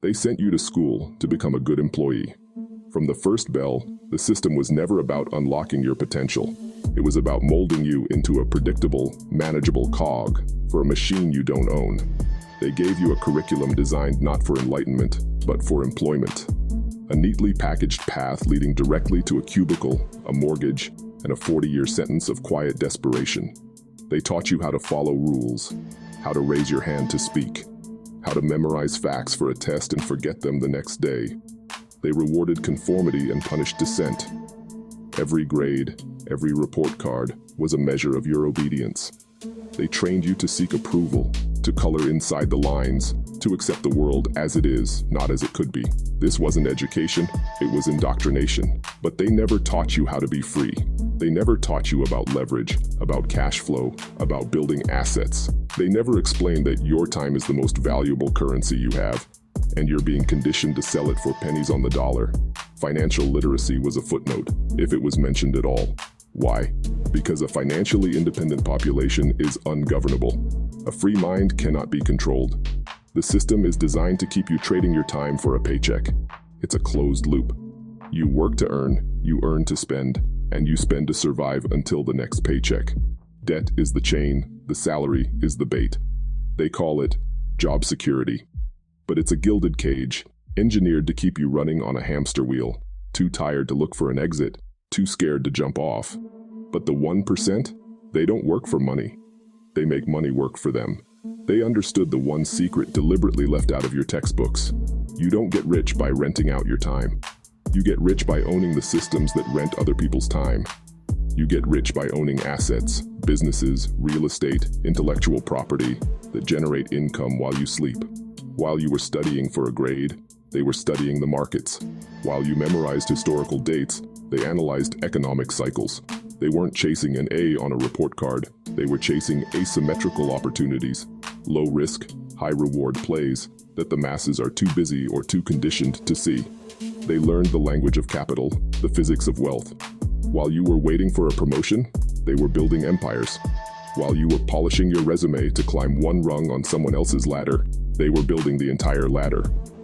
They sent you to school to become a good employee. From the first bell, the system was never about unlocking your potential. It was about molding you into a predictable, manageable cog for a machine you don't own. They gave you a curriculum designed not for enlightenment, but for employment. A neatly packaged path leading directly to a cubicle, a mortgage, and a 40-year sentence of quiet desperation. They taught you how to follow rules, how to raise your hand to speak, how to memorize facts for a test and forget them the next day. They rewarded conformity and punished dissent. Every grade, every report card was a measure of your obedience. They trained you to seek approval, to color inside the lines, to accept the world as it is, not as it could be. This wasn't education, it was indoctrination. But they never taught you how to be free. They never taught you about leverage, about cash flow, about building assets. They never explained that your time is the most valuable currency you have, and you're being conditioned to sell it for pennies on the dollar. Financial literacy was a footnote, if it was mentioned at all. Why? Because a financially independent population is ungovernable. A free mind cannot be controlled. The system is designed to keep you trading your time for a paycheck. It's a closed loop. You work to earn, you earn to spend, and you spend to survive until the next paycheck. Debt is the chain, the salary is the bait. They call it job security. But it's a gilded cage, engineered to keep you running on a hamster wheel, too tired to look for an exit, too scared to jump off. But the 1%? They don't work for money. They make money work for them. They understood the one secret deliberately left out of your textbooks. You don't get rich by renting out your time. You get rich by owning the systems that rent other people's time. You get rich by owning assets, businesses, real estate, intellectual property that generate income while you sleep. While you were studying for a grade, they were studying the markets. While you memorized historical dates, they analyzed economic cycles. They weren't chasing an A on a report card. They were chasing asymmetrical opportunities, low-risk, high-reward plays that the masses are too busy or too conditioned to see. They learned the language of capital, the physics of wealth. While you were waiting for a promotion, they were building empires. While you were polishing your resume to climb one rung on someone else's ladder, they were building the entire ladder.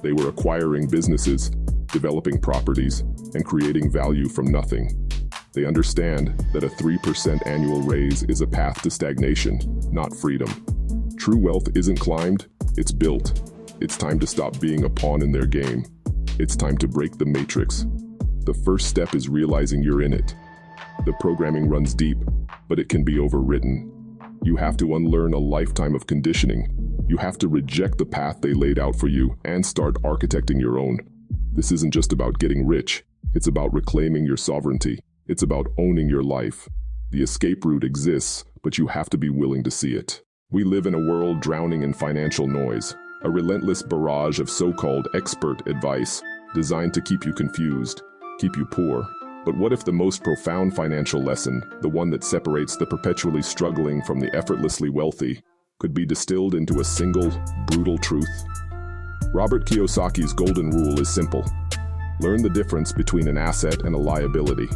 They were acquiring businesses, developing properties, and creating value from nothing. They understand that a 3% annual raise is a path to stagnation, not freedom. True wealth isn't climbed, it's built. It's time to stop being a pawn in their game. It's time to break the matrix. The first step is realizing you're in it. The programming runs deep, but it can be overwritten. You have to unlearn a lifetime of conditioning. You have to reject the path they laid out for you and start architecting your own. This isn't just about getting rich. It's about reclaiming your sovereignty. It's about owning your life. The escape route exists, but you have to be willing to see it. We live in a world drowning in financial noise, a relentless barrage of so-called expert advice designed to keep you confused, keep you poor. But what if the most profound financial lesson, the one that separates the perpetually struggling from the effortlessly wealthy, could be distilled into a single, brutal truth? Robert Kiyosaki's golden rule is simple. Learn the difference between an asset and a liability.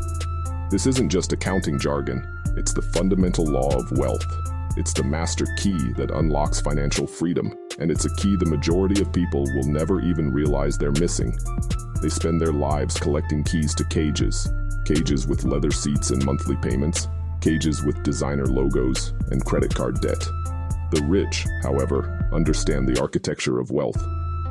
This isn't just accounting jargon, it's the fundamental law of wealth. It's the master key that unlocks financial freedom, and it's a key the majority of people will never even realize they're missing. They spend their lives collecting keys to cages. Cages with leather seats and monthly payments. Cages with designer logos and credit card debt. The rich, however, understand the architecture of wealth.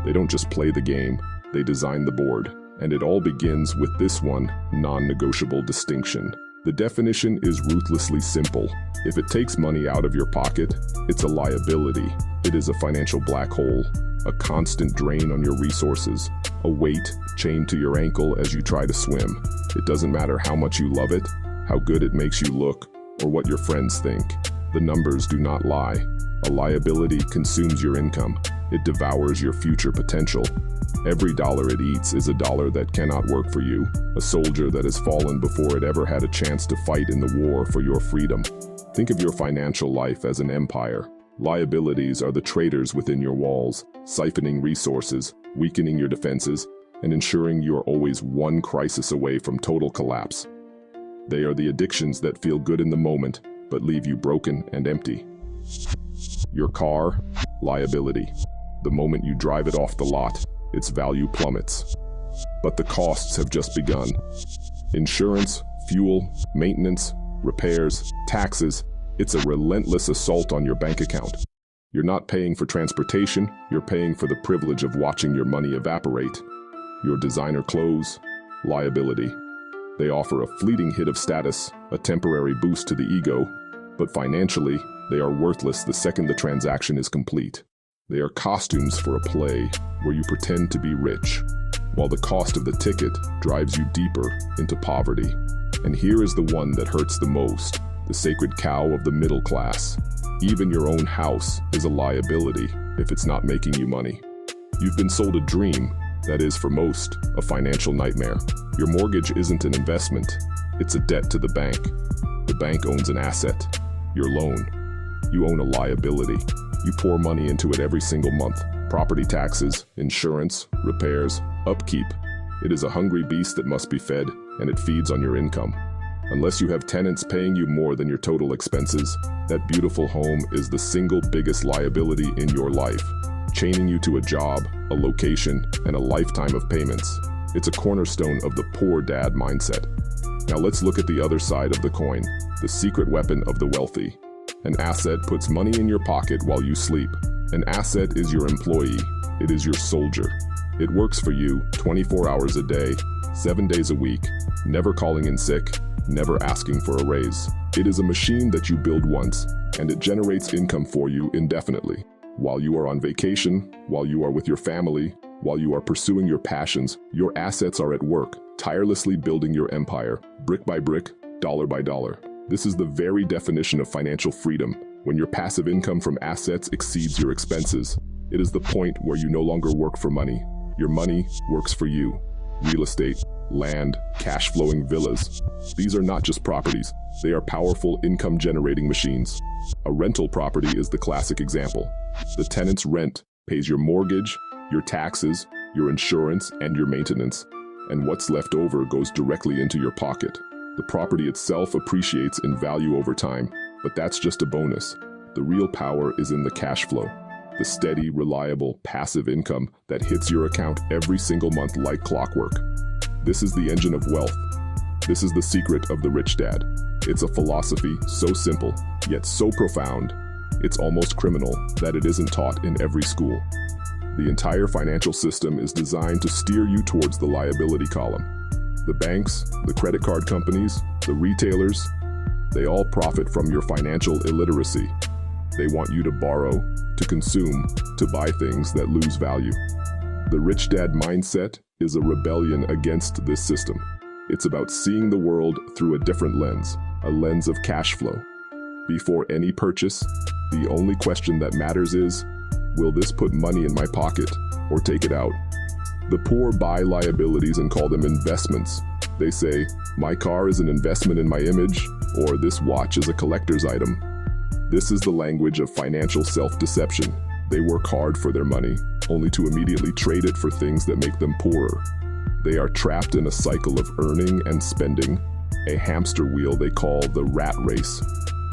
They don't just play the game, they design the board. And it all begins with this one non-negotiable distinction. The definition is ruthlessly simple. If it takes money out of your pocket, it's a liability. It is a financial black hole, a constant drain on your resources, a weight chained to your ankle as you try to swim. It doesn't matter how much you love it, how good it makes you look, or what your friends think. The numbers do not lie. A liability consumes your income. It devours your future potential. Every dollar it eats is a dollar that cannot work for you, a soldier that has fallen before it ever had a chance to fight in the war for your freedom. Think of your financial life as an empire. Liabilities are the traitors within your walls, siphoning resources, weakening your defenses, and ensuring you are always one crisis away from total collapse. They are the addictions that feel good in the moment, but leave you broken and empty. Your car, liability. The moment you drive it off the lot, its value plummets. But the costs have just begun. Insurance, fuel, maintenance, repairs, taxes, it's a relentless assault on your bank account. You're not paying for transportation, you're paying for the privilege of watching your money evaporate. Your designer clothes, liability. They offer a fleeting hit of status, a temporary boost to the ego, but financially, they are worthless the second the transaction is complete. They are costumes for a play where you pretend to be rich, while the cost of the ticket drives you deeper into poverty. And here is the one that hurts the most, the sacred cow of the middle class. Even your own house is a liability if it's not making you money. You've been sold a dream that is, for most, a financial nightmare. Your mortgage isn't an investment, it's a debt to the bank. The bank owns an asset, your loan. You own a liability. You pour money into it every single month. Property taxes, insurance, repairs, upkeep. It is a hungry beast that must be fed, and it feeds on your income. Unless you have tenants paying you more than your total expenses, that beautiful home is the single biggest liability in your life, chaining you to a job, a location, and a lifetime of payments. It's a cornerstone of the poor dad mindset. Now let's look at the other side of the coin, the secret weapon of the wealthy. An asset puts money in your pocket while you sleep. An asset is your employee. It is your soldier. It works for you 24 hours a day, 7 days a week, never calling in sick, never asking for a raise. It is a machine that you build once, and it generates income for you indefinitely. While you are on vacation, while you are with your family, while you are pursuing your passions, your assets are at work, tirelessly building your empire, brick by brick, dollar by dollar. This is the very definition of financial freedom, when your passive income from assets exceeds your expenses. It is the point where you no longer work for money. Your money works for you. Real estate, land, cash-flowing villas. These are not just properties. They are powerful income-generating machines. A rental property is the classic example. The tenant's rent pays your mortgage, your taxes, your insurance, and your maintenance, and what's left over goes directly into your pocket. The property itself appreciates in value over time, but that's just a bonus. The real power is in the cash flow, the steady, reliable, passive income that hits your account every single month like clockwork. This is the engine of wealth. This is the secret of the rich dad. It's a philosophy so simple, yet so profound, it's almost criminal that it isn't taught in every school. The entire financial system is designed to steer you towards the liability column. The banks, the credit card companies, the retailers, they all profit from your financial illiteracy. They want you to borrow, to consume, to buy things that lose value. The rich dad mindset is a rebellion against this system. It's about seeing the world through a different lens, a lens of cash flow. Before any purchase, the only question that matters is, will this put money in my pocket or take it out? The poor buy liabilities and call them investments. They say, my car is an investment in my image, or this watch is a collector's item. This is the language of financial self-deception. They work hard for their money, only to immediately trade it for things that make them poorer. They are trapped in a cycle of earning and spending, a hamster wheel they call the rat race.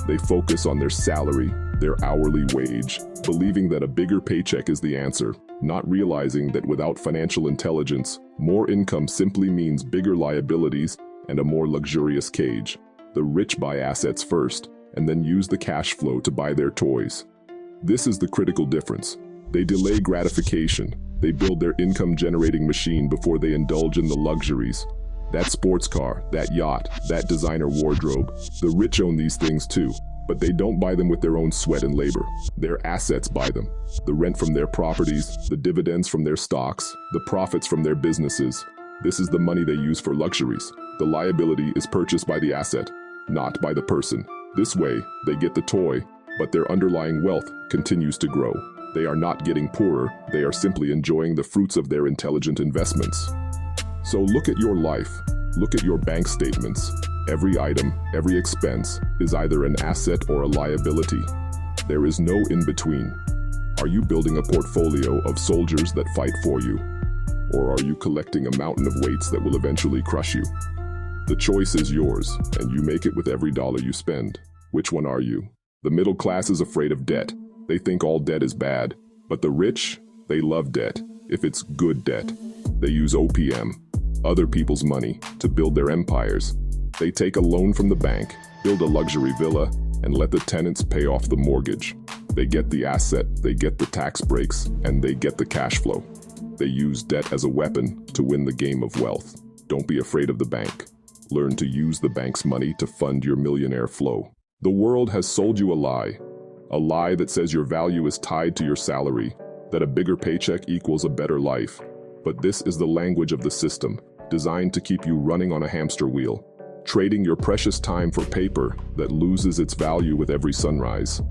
They focus on their salary, their hourly wage, believing that a bigger paycheck is the answer, not realizing that without financial intelligence, more income simply means bigger liabilities and a more luxurious cage. The rich buy assets first, and then use the cash flow to buy their toys. This is the critical difference. They delay gratification. They build their income-generating machine before they indulge in the luxuries. That sports car, that yacht, that designer wardrobe. The rich own these things too, but they don't buy them with their own sweat and labor. Their assets buy them. The rent from their properties, the dividends from their stocks, the profits from their businesses. This is the money they use for luxuries. The liability is purchased by the asset, not by the person. This way, they get the toy, but their underlying wealth continues to grow. They are not getting poorer, they are simply enjoying the fruits of their intelligent investments. So look at your life, look at your bank statements. Every item, every expense is either an asset or a liability. There is no in-between. Are you building a portfolio of soldiers that fight for you? Or are you collecting a mountain of weights that will eventually crush you? The choice is yours, and you make it with every dollar you spend. Which one are you? The middle class is afraid of debt. They think all debt is bad. But the rich, they love debt. If it's good debt, they use OPM, other people's money, to build their empires. They take a loan from the bank, build a luxury villa, and let the tenants pay off the mortgage. They get the asset, they get the tax breaks, and they get the cash flow. They use debt as a weapon to win the game of wealth. Don't be afraid of the bank. Learn to use the bank's money to fund your millionaire flow. The world has sold you a lie that says your value is tied to your salary, that a bigger paycheck equals a better life. But this is the language of the system, designed to keep you running on a hamster wheel, trading your precious time for paper that loses its value with every sunrise.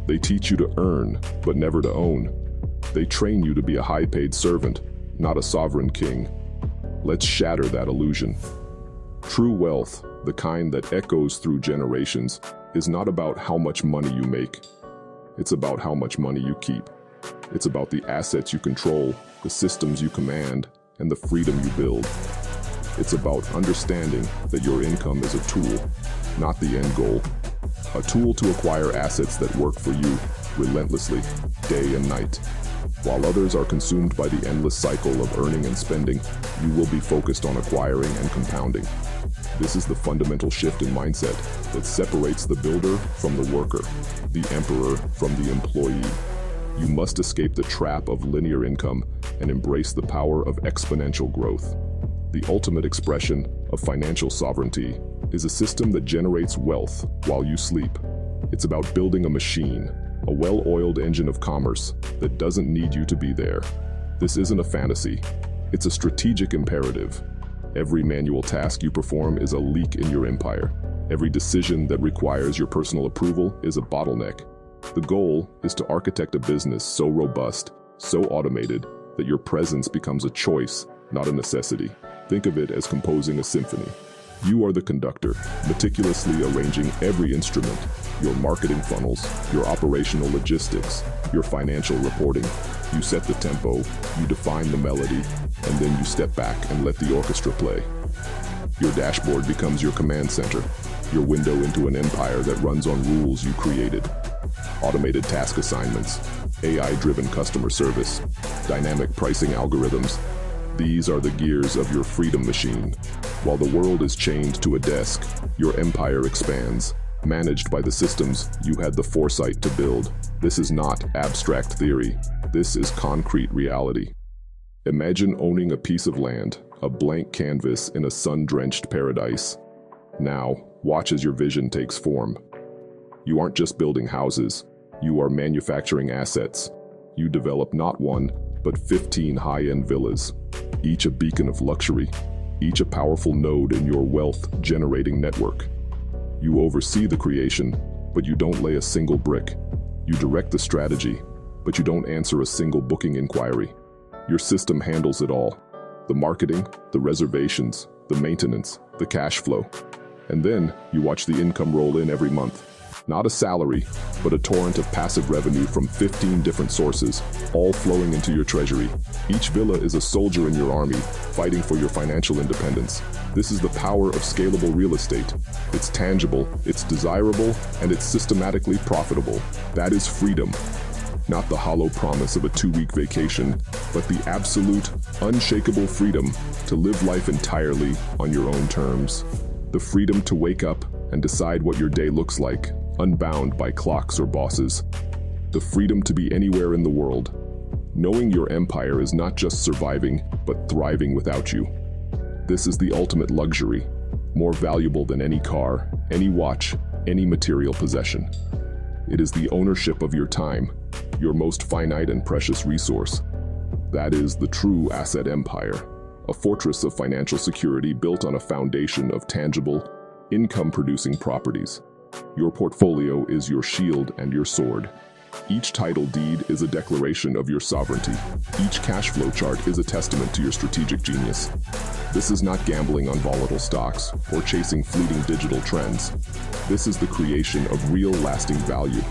They teach you to earn, but never to own. They train you to be a high-paid servant, not a sovereign king. Let's shatter that illusion. True wealth, the kind that echoes through generations, is not about how much money you make. It's about how much money you keep. It's about the assets you control, the systems you command, and the freedom you build. It's about understanding that your income is a tool, not the end goal. A tool to acquire assets that work for you relentlessly, day and night. While others are consumed by the endless cycle of earning and spending, you will be focused on acquiring and compounding. This is the fundamental shift in mindset that separates the builder from the worker, the emperor from the employee. You must escape the trap of linear income and embrace the power of exponential growth. The ultimate expression of financial sovereignty is a system that generates wealth while you sleep. It's about building a machine, a well-oiled engine of commerce that doesn't need you to be there. This isn't a fantasy. It's a strategic imperative. Every manual task you perform is a leak in your empire. Every decision that requires your personal approval is a bottleneck. The goal is to architect a business so robust, so automated, that your presence becomes a choice, not a necessity. Think of it as composing a symphony. You are the conductor, meticulously arranging every instrument, your marketing funnels, your operational logistics, your financial reporting. You set the tempo, you define the melody, and then you step back and let the orchestra play. Your dashboard becomes your command center, your window into an empire that runs on rules you created. Automated task assignments, AI-driven customer service, dynamic pricing algorithms. These are the gears of your freedom machine. While the world is chained to a desk, your empire expands, managed by the systems you had the foresight to build. This is not abstract theory. This is concrete reality. Imagine owning a piece of land, a blank canvas in a sun-drenched paradise. Now, watch as your vision takes form. You aren't just building houses, you are manufacturing assets. You develop not one, but 15 high-end villas, each a beacon of luxury, each a powerful node in your wealth-generating network. You oversee the creation, but you don't lay a single brick. You direct the strategy, but you don't answer a single booking inquiry. Your system handles it all. The marketing, the reservations, the maintenance, the cash flow. And then you watch the income roll in every month. Not a salary, but a torrent of passive revenue from 15 different sources, all flowing into your treasury. Each villa is a soldier in your army, fighting for your financial independence. This is the power of scalable real estate. It's tangible, it's desirable, and it's systematically profitable. That is freedom. Not the hollow promise of a 2-week vacation, but the absolute, unshakable freedom to live life entirely on your own terms. The freedom to wake up and decide what your day looks like, unbound by clocks or bosses. The freedom to be anywhere in the world, knowing your empire is not just surviving, but thriving without you. This is the ultimate luxury, more valuable than any car, any watch, any material possession. It is the ownership of your time, your most finite and precious resource. That is the true asset empire, a fortress of financial security built on a foundation of tangible, income-producing properties. Your portfolio is your shield and your sword. Each title deed is a declaration of your sovereignty. Each cash flow chart is a testament to your strategic genius. This is not gambling on volatile stocks or chasing fleeting digital trends. This is the creation of real lasting value.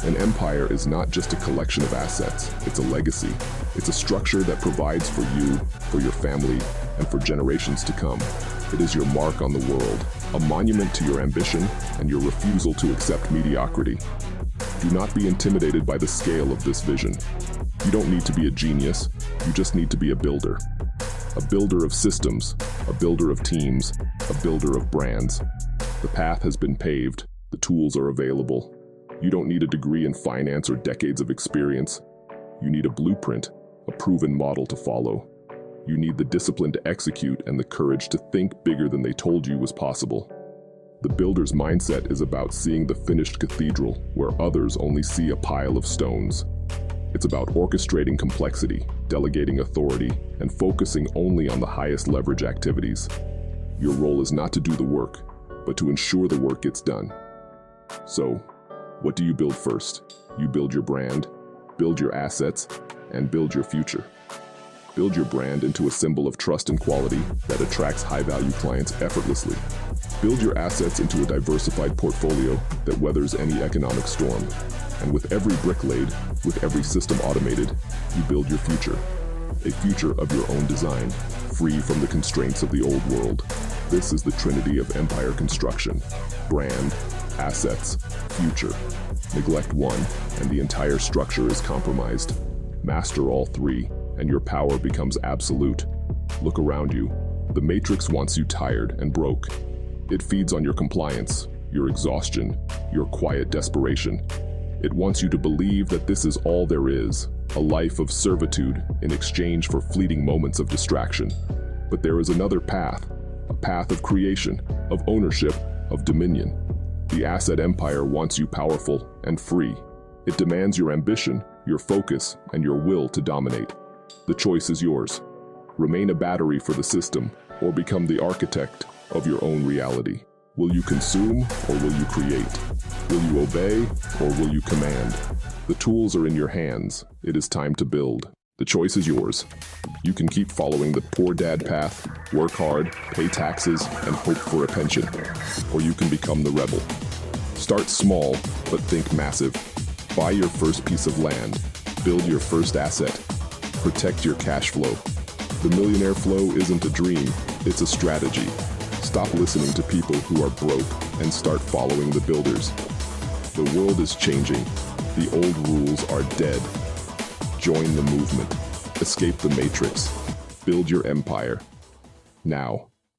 An empire is not just a collection of assets, it's a legacy. It's a structure that provides for you, for your family, and for generations to come. It is your mark on the world, a monument to your ambition and your refusal to accept mediocrity. Do not be intimidated by the scale of this vision. You don't need to be a genius, you just need to be a builder. A builder of systems, a builder of teams, a builder of brands. The path has been paved, the tools are available. You don't need a degree in finance or decades of experience. You need a blueprint, a proven model to follow. You need the discipline to execute and the courage to think bigger than they told you was possible. The builder's mindset is about seeing the finished cathedral where others only see a pile of stones. It's about orchestrating complexity, delegating authority, and focusing only on the highest leverage activities. Your role is not to do the work, but to ensure the work gets done. So, what do you build first? You build your brand, build your assets, and build your future. Build your brand into a symbol of trust and quality that attracts high-value clients effortlessly. Build your assets into a diversified portfolio that weathers any economic storm. And with every brick laid, with every system automated, you build your future. A future of your own design, free from the constraints of the old world. This is the trinity of empire construction: brand, assets, future. Neglect one, and the entire structure is compromised. Master all three, and your power becomes absolute. Look around you. The matrix wants you tired and broke. It feeds on your compliance, your exhaustion, your quiet desperation. It wants you to believe that this is all there is, a life of servitude in exchange for fleeting moments of distraction. But there is another path, a path of creation, of ownership, of dominion. The asset empire wants you powerful and free. It demands your ambition, your focus, and your will to dominate. The choice is yours. Remain a battery for the system, or become the architect of your own reality. Will you consume, or will you create? Will you obey, or will you command? The tools are in your hands. It is time to build. The choice is yours. You can keep following the poor dad path, work hard, pay taxes, and hope for a pension. Or you can become the rebel. Start small, but think massive. Buy your first piece of land. Build your first asset. Protect your cash flow. The millionaire flow isn't a dream, it's a strategy. Stop listening to people who are broke and start following the builders. The world is changing. The old rules are dead. Join the movement. Escape the matrix. Build your empire. Now.